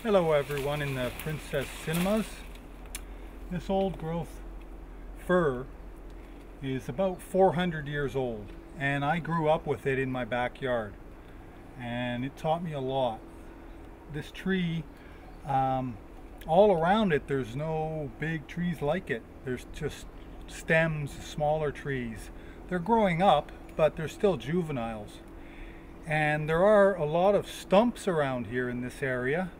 Hello everyone in the Princess Cinemas. This old growth fir is about 400 years old, and I grew up with it in my backyard, and it taught me a lot. This tree, all around it, there's no big trees like it. There's just stems, smaller trees. They're growing up, but they're still juveniles. And there are a lot of stumps around here in this area.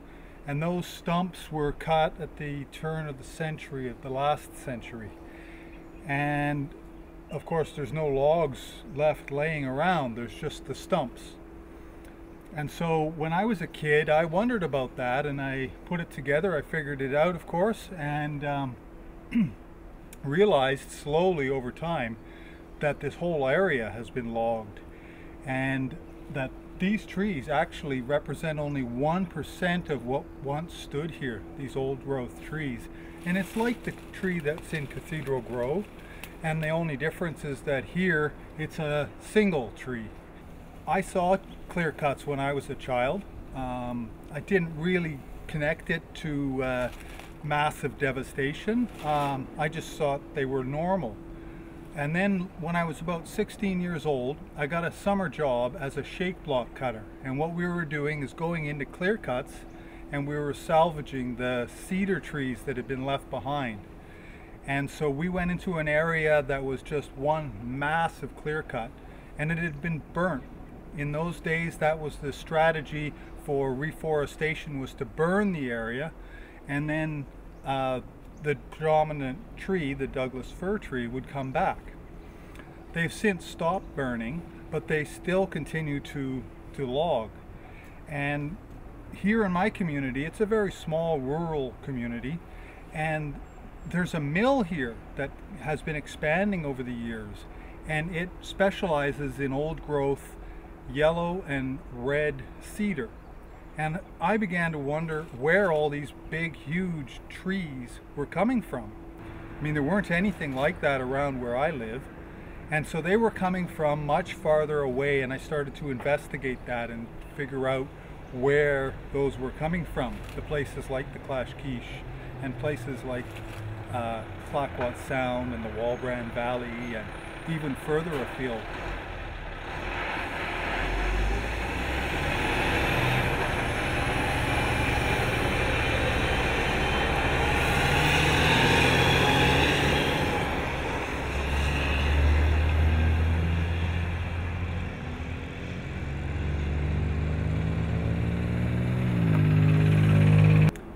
And those stumps were cut at the turn of the century, of the last century. And of course there's no logs left laying around, there's just the stumps. And so when I was a kid, I wondered about that, and I put it together. I figured it out, of course, and realized slowly over time that this whole area has been logged, and that these trees actually represent only 1% of what once stood here, these old growth trees. And it's like the tree that's in Cathedral Grove, and the only difference is that here it's a single tree. I saw clear cuts when I was a child. I didn't really connect it to massive devastation. I just thought they were normal. And then when I was about 16 years old, I got a summer job as a shake block cutter. And what we were doing is going into clear cuts, and we were salvaging the cedar trees that had been left behind. And so we went into an area that was just one massive clear cut, and it had been burnt. In those days, that was the strategy for reforestation, was to burn the area, and then the predominant tree, the Douglas fir tree, would come back. They've since stopped burning, but they still continue to log. And here in my community, it's a very small rural community, and there's a mill here that has been expanding over the years, and it specializes in old growth yellow and red cedar. And I began to wonder where all these big, huge trees were coming from. I mean, there weren't anything like that around where I live. And so they were coming from much farther away, and I started to investigate that and figure out where those were coming from. The places like the Clashkeesh, and places like Clayoquot Sound and the Walbrand Valley, and even further afield.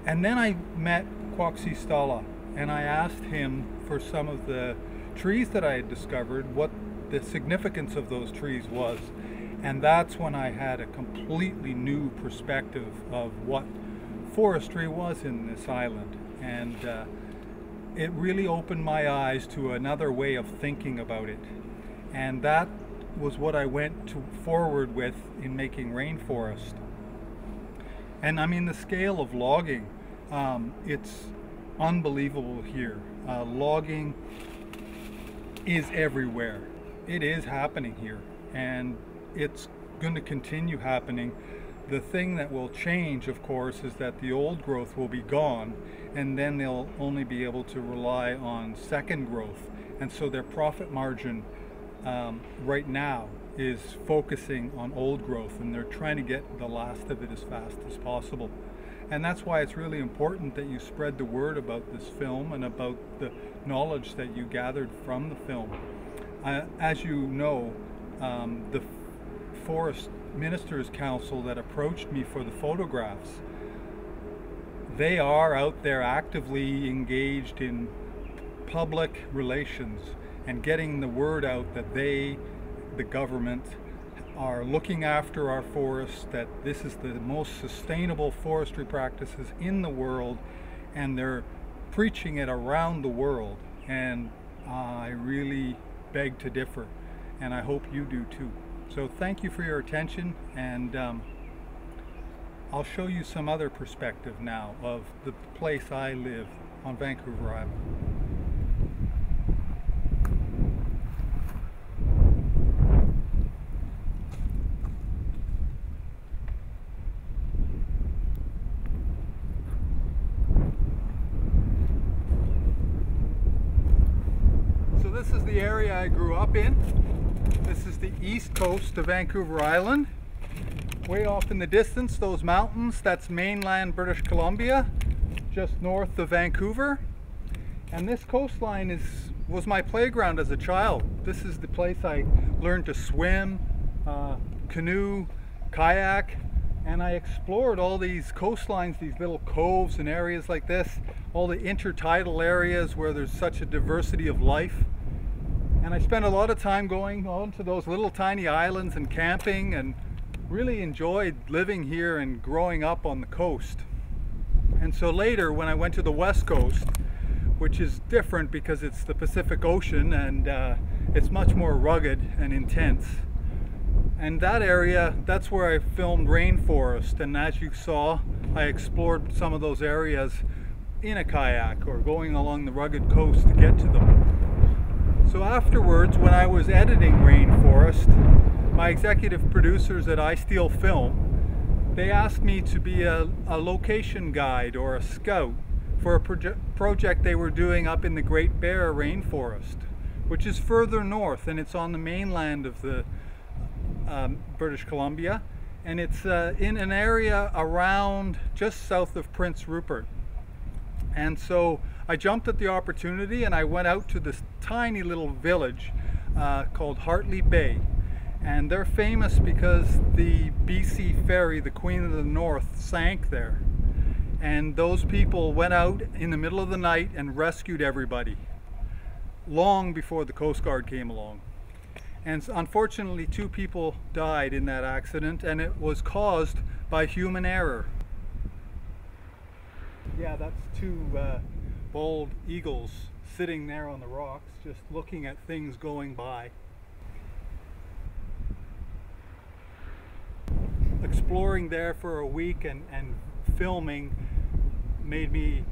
And then I met Quoxie Stala, and I asked him for some of the trees that I had discovered, what the significance of those trees was. And that's when I had a completely new perspective of what forestry was in this island. And it really opened my eyes to another way of thinking about it. And that was what I went forward with in making Rainforest. And I mean, the scale of logging, it's unbelievable here. Logging is everywhere. It is happening here, and it's going to continue happening. The thing that will change, of course, is that the old growth will be gone, and then they'll only be able to rely on second growth. And so their profit margin right now is focusing on old growth, and they're trying to get the last of it as fast as possible. And that's why it's really important that you spread the word about this film and about the knowledge that you gathered from the film. As you know, the Forest Ministers Council that approached me for the photographs, they are out there actively engaged in public relations and getting the word out that they, the government, are looking after our forests, that this is the most sustainable forestry practices in the world, and they're preaching it around the world. And I really beg to differ, and I hope you do too. So thank you for your attention, and I'll show you some other perspective now of the place I live on Vancouver Island. this is the area I grew up in. This is the east coast of Vancouver Island. Way off in the distance, those mountains, that's mainland British Columbia, just north of Vancouver. And this coastline was my playground as a child. This is the place I learned to swim, canoe, kayak, and I explored all these coastlines, these little coves and areas like this, all the intertidal areas where there's such a diversity of life. And I spent a lot of time going on to those little tiny islands and camping, and really enjoyed living here and growing up on the coast. And so later, when I went to the west coast, which is different because it's the Pacific Ocean and it's much more rugged and intense. And that area, that's where I filmed Rainforest, and as you saw, I explored some of those areas in a kayak or going along the rugged coast to get to them. So afterwards, when I was editing Rainforest, my executive producers at I Steal Film, they asked me to be a location guide or a scout for a project they were doing up in the Great Bear Rainforest, which is further north, and it's on the mainland of the British Columbia, and it's in an area around just south of Prince Rupert. And so I jumped at the opportunity and I went out to this tiny little village called Hartley Bay, and they're famous because the BC ferry, the Queen of the North, sank there, and those people went out in the middle of the night and rescued everybody long before the Coast Guard came along. And unfortunately, 2 people died in that accident, and it was caused by human error. Yeah, that's 2 bald eagles sitting there on the rocks, just looking at things going by. Exploring there for a week and filming made me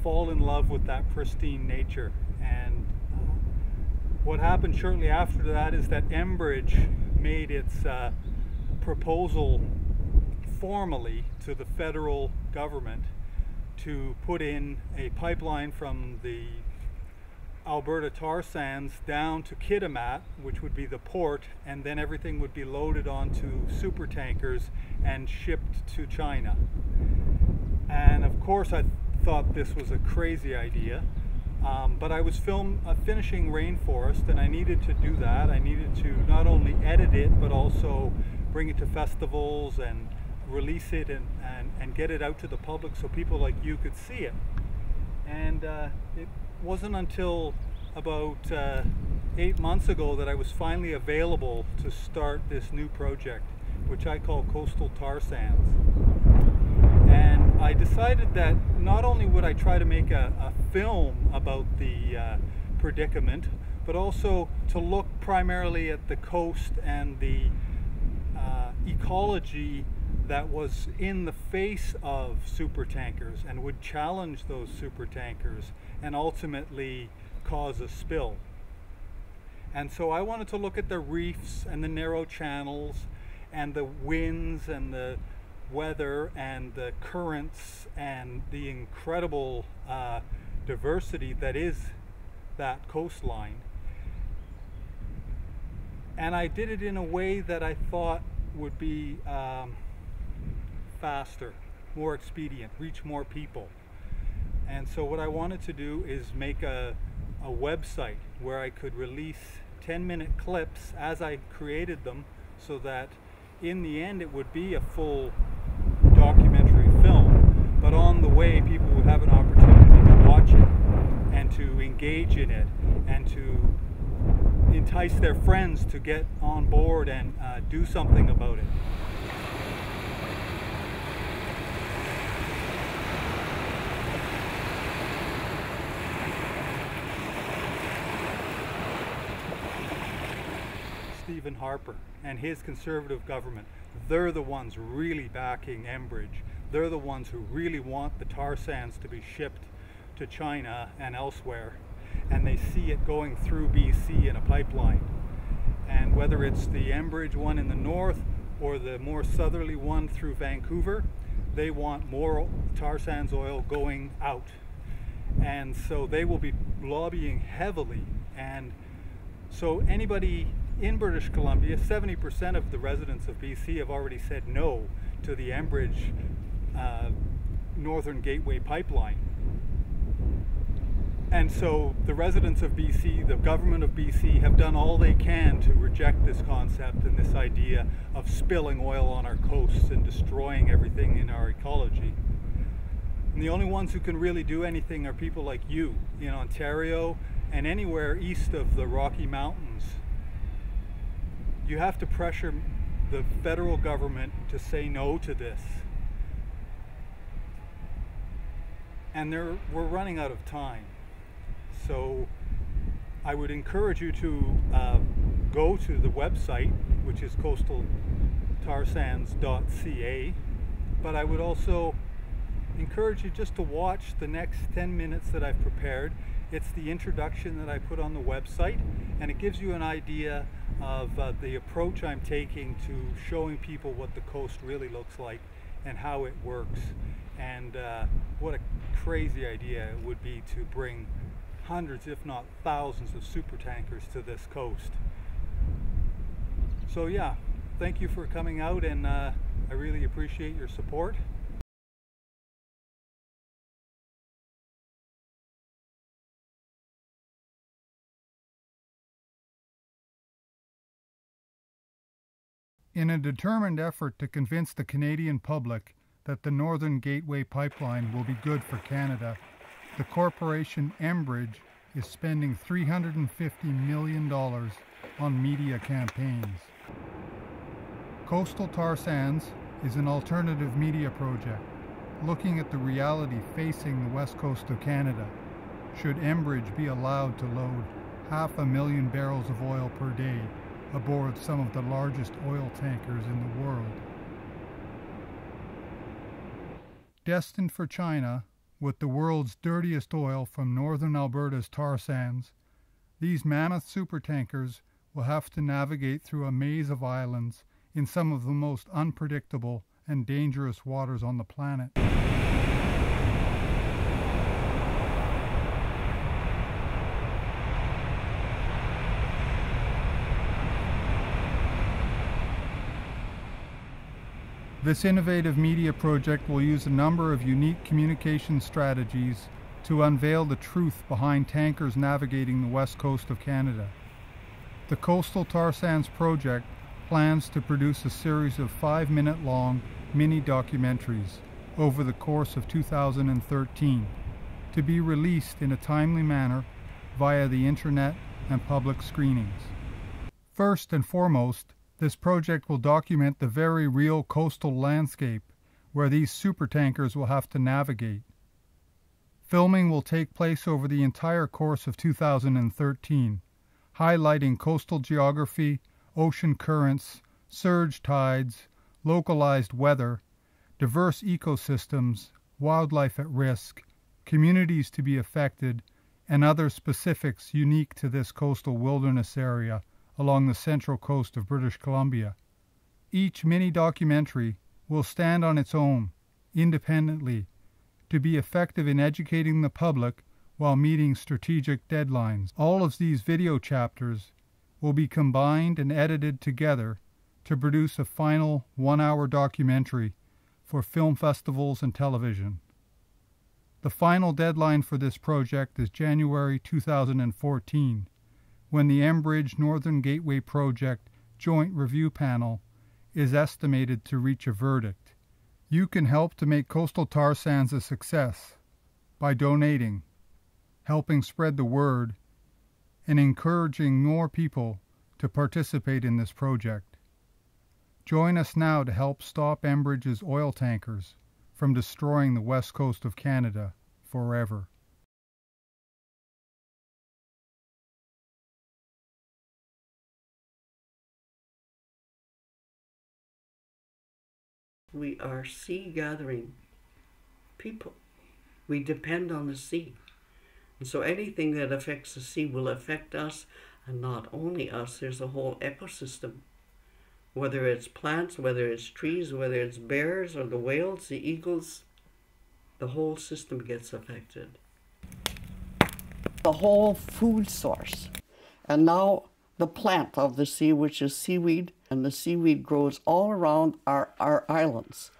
fall in love with that pristine nature. And what happened shortly after that is that Enbridge made its proposal formally to the federal government to put in a pipeline from the Alberta tar sands down to Kitimat, which would be the port, and then everything would be loaded onto super tankers and shipped to China. And of course I thought this was a crazy idea. But I was finishing Rainforest, and I needed to do that. I needed to not only edit it, but also bring it to festivals and release it and get it out to the public so people like you could see it. And it wasn't until about 8 months ago that I was finally available to start this new project, which I call Coastal Tar Sands. And I decided that not only would I try to make a film about the predicament, but also to look primarily at the coast and the ecology that was in the face of super tankers and would challenge those super tankers and ultimately cause a spill. And so I wanted to look at the reefs and the narrow channels and the winds and the weather and the currents and the incredible diversity that is that coastline. And I did it in a way that I thought would be faster, more expedient, reach more people. And so what I wanted to do is make a website where I could release 10-minute clips as I created them, so that in the end it would be a full documentary film, but on the way people would have an opportunity to watch it and to engage in it and to entice their friends to get on board and do something about it. Stephen Harper and his Conservative government, they're the ones really backing Enbridge. They're the ones who really want the tar sands to be shipped to China and elsewhere, and they see it going through BC in a pipeline. And whether it's the Enbridge one in the north or the more southerly one through Vancouver, they want more tar sands oil going out. And so they will be lobbying heavily, and So anybody in British Columbia, 70% of the residents of BC have already said no to the Enbridge Northern Gateway pipeline. And so the residents of BC, the government of BC, have done all they can to reject this concept and this idea of spilling oil on our coasts and destroying everything in our ecology. And the only ones who can really do anything are people like you in Ontario and anywhere east of the Rocky Mountains. You have to pressure the federal government to say no to this. And we're running out of time. So I would encourage you to go to the website, which is coastaltarsands.ca, but I would also encourage you just to watch the next 10 minutes that I've prepared. It's the introduction that I put on the website, and it gives you an idea of the approach I'm taking to showing people what the coast really looks like and how it works, and what a crazy idea it would be to bring hundreds, if not thousands, of super tankers to this coast. So yeah, thank you for coming out, and I really appreciate your support. In a determined effort to convince the Canadian public that the Northern Gateway pipeline will be good for Canada, the corporation Enbridge is spending $350 million on media campaigns. Coastal Tarsands is an alternative media project looking at the reality facing the west coast of Canada should Enbridge be allowed to load 500,000 barrels of oil per day aboard some of the largest oil tankers in the world. Destined for China, with the world's dirtiest oil from northern Alberta's tar sands, these mammoth supertankers will have to navigate through a maze of islands in some of the most unpredictable and dangerous waters on the planet. This innovative media project will use a number of unique communication strategies to unveil the truth behind tankers navigating the west coast of Canada. The Coastal Tar Sands project plans to produce a series of 5-minute-long mini documentaries over the course of 2013 to be released in a timely manner via the internet and public screenings. First and foremost, this project will document the very real coastal landscape where these supertankers will have to navigate. Filming will take place over the entire course of 2013, highlighting coastal geography, ocean currents, surge tides, localized weather, diverse ecosystems, wildlife at risk, communities to be affected, and other specifics unique to this coastal wilderness area along the central coast of British Columbia. Each mini-documentary will stand on its own, independently, to be effective in educating the public while meeting strategic deadlines. All of these video chapters will be combined and edited together to produce a final 1-hour documentary for film festivals and television. The final deadline for this project is January 2014, when the Enbridge Northern Gateway Project Joint Review Panel is estimated to reach a verdict. You can help to make Coastal Tar Sands a success by donating, helping spread the word, and encouraging more people to participate in this project. Join us now to help stop Enbridge's oil tankers from destroying the west coast of Canada forever. We are sea-gathering people. We depend on the sea. And so anything that affects the sea will affect us, and not only us, there's a whole ecosystem. Whether it's plants, whether it's trees, whether it's bears or the whales, the eagles, the whole system gets affected. The whole food source. And now the plant of the sea, which is seaweed, and the seaweed grows all around our islands.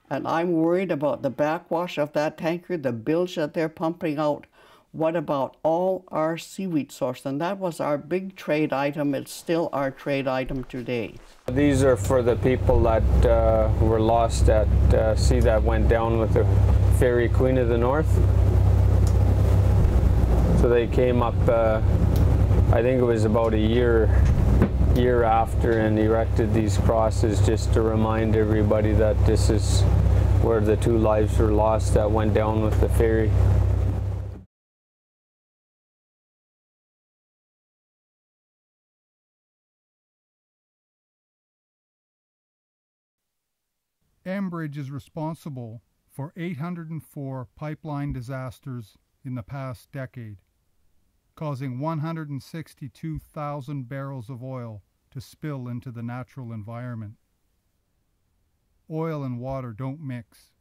And I'm worried about the backwash of that tanker, the bilge that they're pumping out. What about all our seaweed source? And that was our big trade item. It's still our trade item today. These are for the people that were lost at sea, that went down with the ferry Queen of the North. So they came up, I think it was about a year after, and erected these crosses just to remind everybody that this is where the 2 lives were lost that went down with the ferry. Enbridge is responsible for 804 pipeline disasters in the past decade, causing 162,000 barrels of oil to spill into the natural environment. Oil and water don't mix.